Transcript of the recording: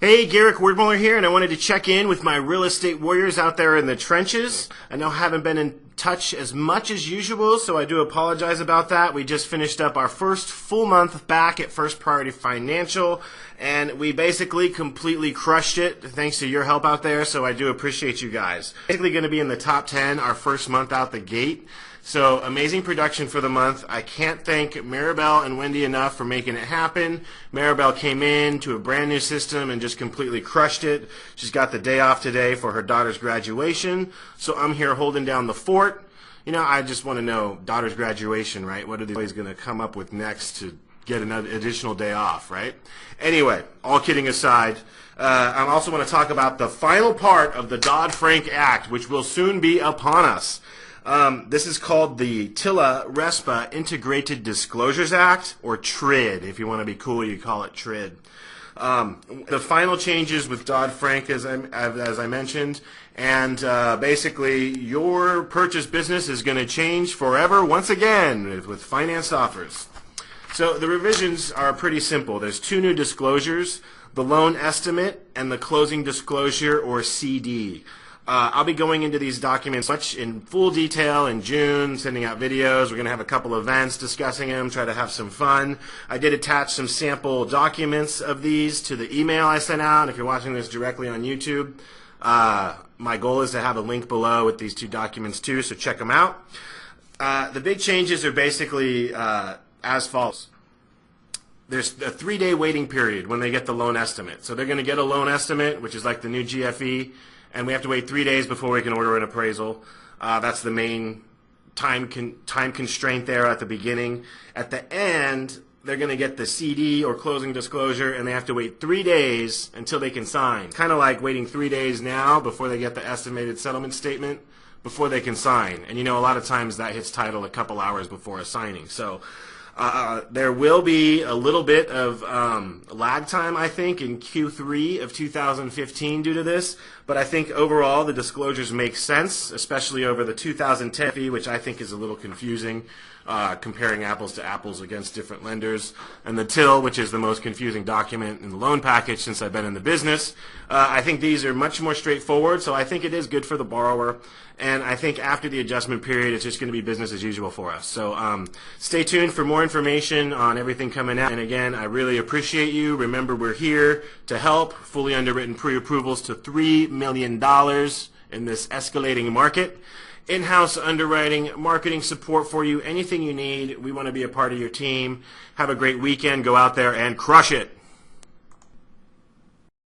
Hey, Garrick Wordmuller here, and I wanted to check in with my real estate warriors out there in the trenches. I know I haven't been in touch as much as usual, so I do apologize about that. We just finished up our first full month back at First Priority Financial, and we basically completely crushed it thanks to your help out there, so I do appreciate you guys. Basically going to be in the top 10 our first month out the gate. So amazing production for the month. I can't thank Maribel and Wendy enough for making it happen. Maribel came in to a brand new system and just completely crushed it. She's got the day off today for her daughter's graduation. So I'm here holding down the fort. You know, I just want to know, daughter's graduation, right? What are these going to come up with next to get another additional day off, right? Anyway, all kidding aside, I also want to talk about the final part of the Dodd-Frank Act, which will soon be upon us. This is called the TILA-RESPA Integrated Disclosures Act, or TRID. If you want to be cool, you call it TRID. The final changes with Dodd-Frank, as I mentioned, and basically your purchase business is going to change forever once again with financed offers. So the revisions are pretty simple. There's two new disclosures, the loan estimate and the closing disclosure, or CD. I'll be going into these documents much in full detail in June, sending out videos. We're going to have a couple events discussing them, try to have some fun. I did attach some sample documents of these to the email I sent out. If you're watching this directly on YouTube, my goal is to have a link below with these two documents too, so check them out. The big changes are basically as follows. There's a 3-day waiting period when they get the loan estimate. So they're going to get a loan estimate, which is like the new GFE, and we have to wait 3 days before we can order an appraisal. That's the main time constraint there at the beginning. At the end, they're going to get the CD, or closing disclosure, and they have to wait 3 days until they can sign. Kind of like waiting 3 days now before they get the estimated settlement statement before they can sign. And you know, a lot of times that hits title a couple hours before a signing. So there will be a little bit of lag time, I think, in Q3 of 2015 due to this, but I think overall the disclosures make sense, especially over the 2010 fee, which I think is a little confusing, comparing apples to apples against different lenders, and the TIL, which is the most confusing document in the loan package since I've been in the business. I think these are much more straightforward, so I think it is good for the borrower, and I think after the adjustment period it's just going to be business as usual for us. So stay tuned for more information on everything coming out, and again, I really appreciate you. Remember, we're here to help. Fully underwritten pre-approvals to $3 million in this escalating market. In-house underwriting, marketing support for you, anything you need. We want to be a part of your team. Have a great weekend. Go out there and crush it.